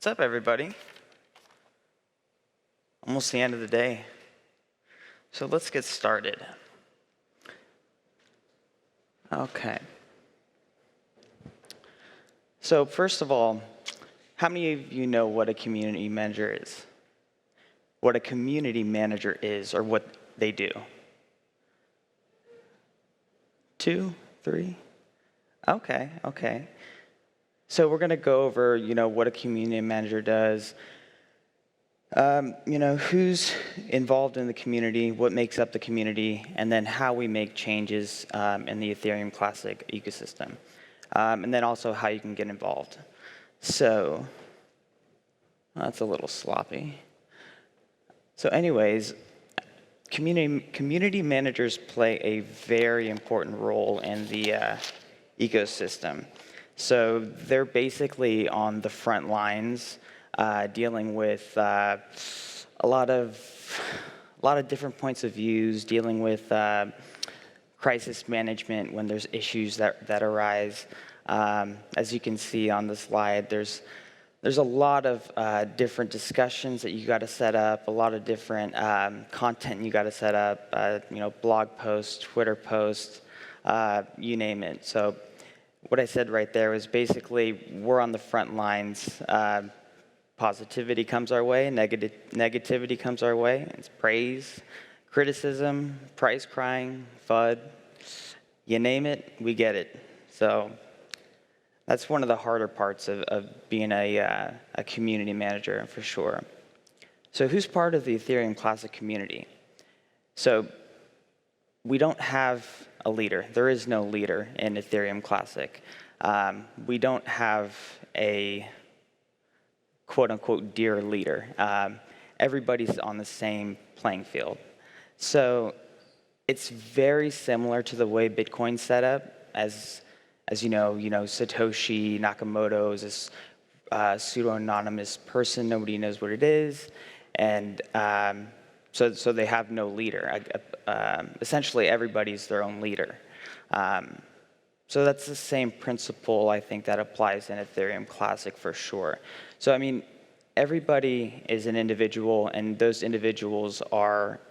What's up, everybody? Almost the end of the day. So let's get started. Okay. So first of all, how many of you know what a community manager is? What a community manager is, or what they do? 2, 3? Okay. So we're going to go over, what a community manager does, who's involved in the community, what makes up the community, and then how we make changes in the Ethereum Classic ecosystem, and then also how you can get involved. So that's a little sloppy. So anyways, community managers play a very important role in the ecosystem. So they're basically on the front lines, dealing with a lot of different points of views, dealing with crisis management when there's issues that arise. As you can see on the slide, there's a lot of different discussions that you got to set up, a lot of different content you got to set up, blog posts, Twitter posts, you name it. So what I said right there was basically we're on the front lines. Positivity comes our way, negativity comes our way. It's praise, criticism, price crying, FUD, you name it, we get it. So that's one of the harder parts of being a community manager, for sure. So who's part of the Ethereum Classic community? So we don't have a leader. There is no leader in Ethereum Classic. We don't have a quote-unquote dear leader. Everybody's on the same playing field. So it's very similar to the way Bitcoin's set up. As you know, Satoshi Nakamoto is this pseudo-anonymous person. Nobody knows what it is. And so they have no leader. Essentially, everybody's their own leader. So that's the same principle, I think, that applies in Ethereum Classic for sure. So, everybody is an individual, and those individuals are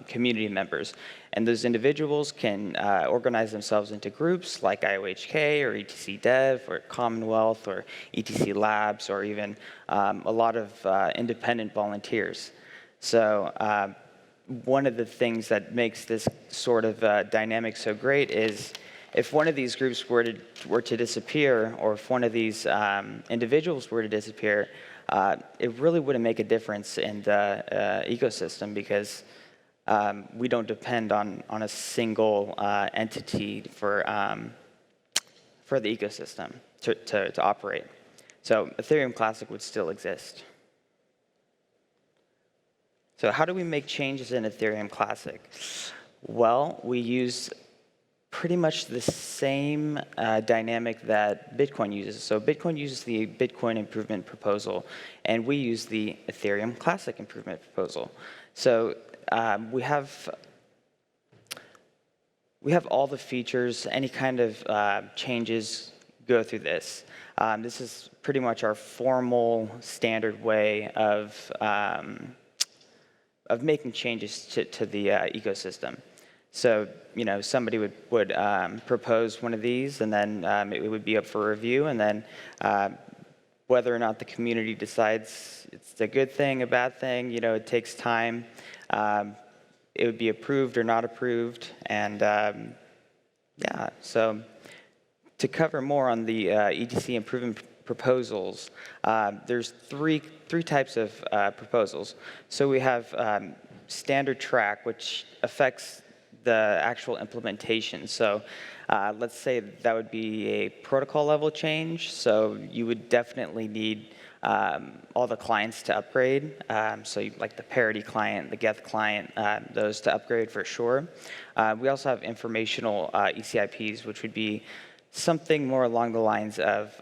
community members. And those individuals can organize themselves into groups like IOHK or ETC Dev or Commonwealth or ETC Labs or even a lot of independent volunteers. So one of the things that makes this sort of dynamic so great is if one of these groups were to disappear, or if one of these individuals were to disappear, it really wouldn't make a difference in the ecosystem because we don't depend on a single entity for the ecosystem to operate. So Ethereum Classic would still exist. So how do we make changes in Ethereum Classic? Well, we use pretty much the same dynamic that Bitcoin uses. So Bitcoin uses the Bitcoin Improvement Proposal, and we use the Ethereum Classic Improvement Proposal. So we have all the features, any kind of changes go through this. This is pretty much our formal, standard way of making changes to the ecosystem. So, somebody would propose one of these, and then it would be up for review, and then whether or not the community decides it's a good thing, a bad thing, it takes time. It would be approved or not approved, and yeah. So to cover more on the ETC improvement proposals, there's three types of proposals. So we have standard track, which affects the actual implementation. So let's say that would be a protocol level change. So you would definitely need all the clients to upgrade. So like the parity client, the Geth client, those to upgrade for sure. We also have informational ECIPs, which would be something more along the lines of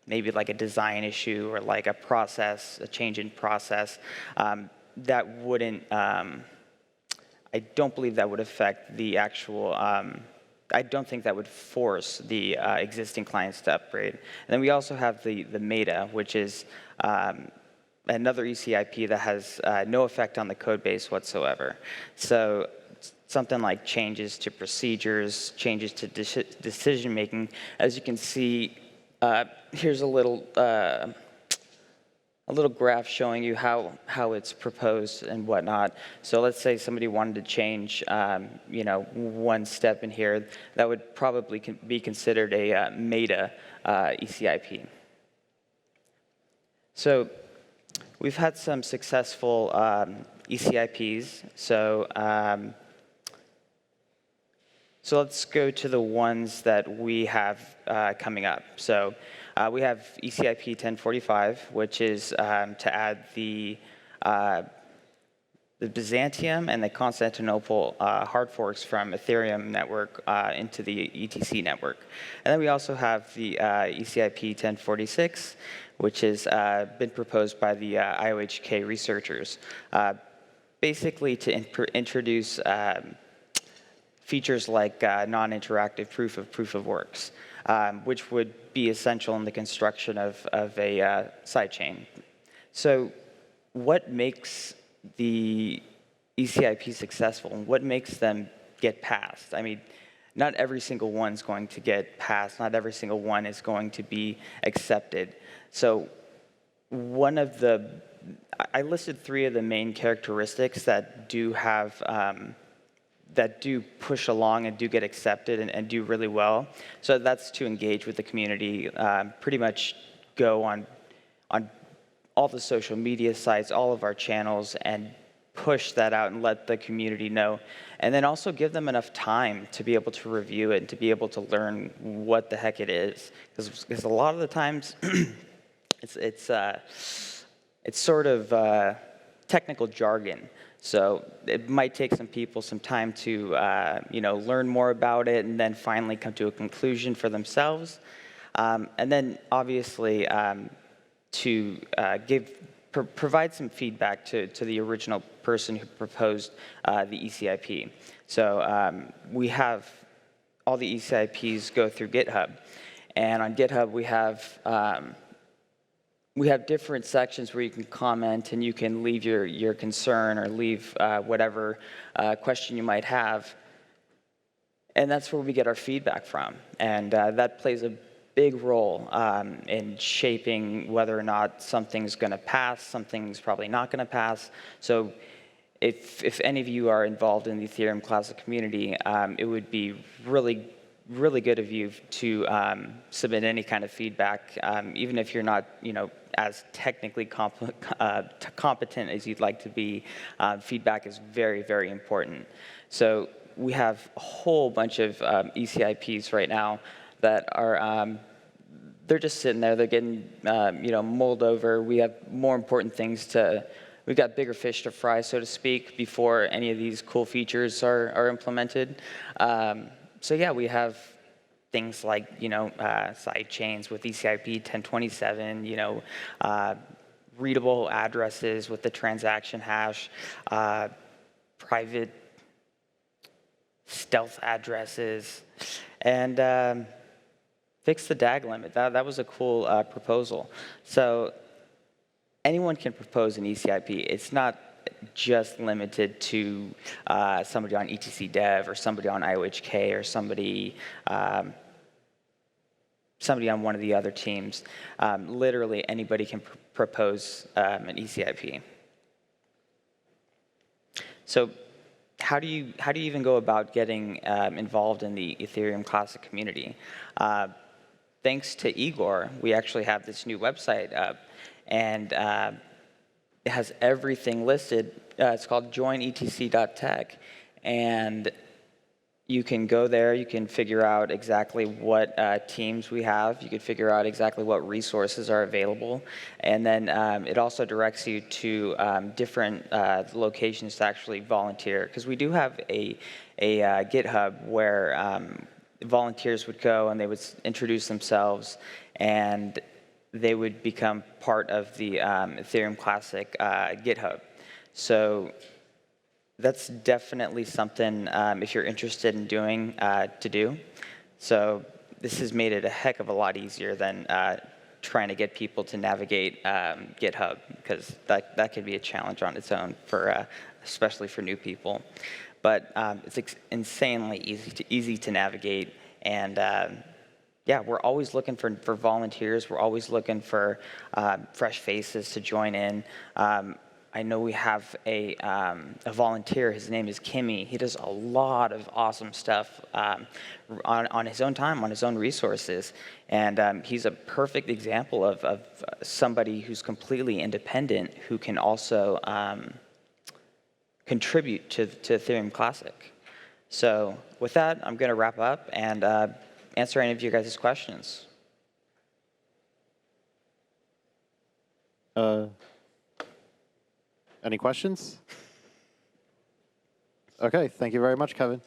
maybe like a design issue or like a change in process that wouldn't, I don't believe that would affect the actual I don't think that would force the existing clients to upgrade. And then we also have the Meta, which is another ECIP that has no effect on the code base whatsoever. So something like changes to procedures, changes to decision making. As you can see, here's a little graph showing you how it's proposed and whatnot. So let's say somebody wanted to change, one step in here. That would probably be considered a Meta ECIP. So we've had some successful ECIPs. So let's go to the ones that we have coming up. So we have ECIP 1045, which is to add the Byzantium and the Constantinople hard forks from Ethereum network into the ETC network. And then we also have the ECIP 1046, which has been proposed by the IOHK researchers, basically to introduce features like non-interactive proof of works, which would be essential in the construction of a sidechain. So what makes the ECIP successful, and what makes them get passed? I mean, not every single one is going to get passed. Not every single one is going to be accepted. So I listed 3 of the main characteristics that do have that do push along and do get accepted and do really well. So that's to engage with the community, pretty much go on all the social media sites, all of our channels, and push that out and let the community know. And then also give them enough time to be able to review it and to be able to learn what the heck it is. Because a lot of the times, it's sort of technical jargon. So it might take some people some time to learn more about it and then finally come to a conclusion for themselves. And then obviously to provide some feedback to the original person who proposed the ECIP. So we have all the ECIPs go through GitHub. And on GitHub we have different sections where you can comment and you can leave your concern or leave whatever question you might have. And that's where we get our feedback from. And that plays a big role in shaping whether or not something's going to pass, something's probably not going to pass. So if any of you are involved in the Ethereum Classic community, it would be really good of you to submit any kind of feedback, even if you're not, as technically competent as you'd like to be. Feedback is very, very important. So we have a whole bunch of ECIPs right now that are they're just sitting there. They're getting mulled over. We have more important things we've got bigger fish to fry, so to speak, before any of these cool features are implemented. So yeah, we have things like side chains with ECIP 1027, readable addresses with the transaction hash, private stealth addresses, and fix the DAG limit. That was a cool proposal. So anyone can propose an ECIP. It's not just limited to somebody on ETC Dev or somebody on IOHK or somebody on one of the other teams. Literally anybody can propose an ECIP. So how do you even go about getting involved in the Ethereum Classic community? Thanks to Igor, we actually have this new website up, and it has everything listed. It's called joinetc.tech, and you can go there. You can figure out exactly what teams we have. You can figure out exactly what resources are available, and then it also directs you to different locations to actually volunteer. Because we do have a GitHub where volunteers would go and they would introduce themselves, and they would become part of the Ethereum Classic GitHub. So That's definitely something, if you're interested in doing, to do. So this has made it a heck of a lot easier than trying to get people to navigate GitHub, because that could be a challenge on its own, for especially for new people. But it's insanely easy to navigate, and yeah, we're always looking for volunteers. We're always looking for fresh faces to join in. I know we have a volunteer. His name is Kimmy. He does a lot of awesome stuff on his own time, on his own resources. And he's a perfect example of somebody who's completely independent, who can also contribute to Ethereum Classic. So with that, I'm going to wrap up and answer any of you guys' questions. Any questions? Okay, thank you very much, Kevin.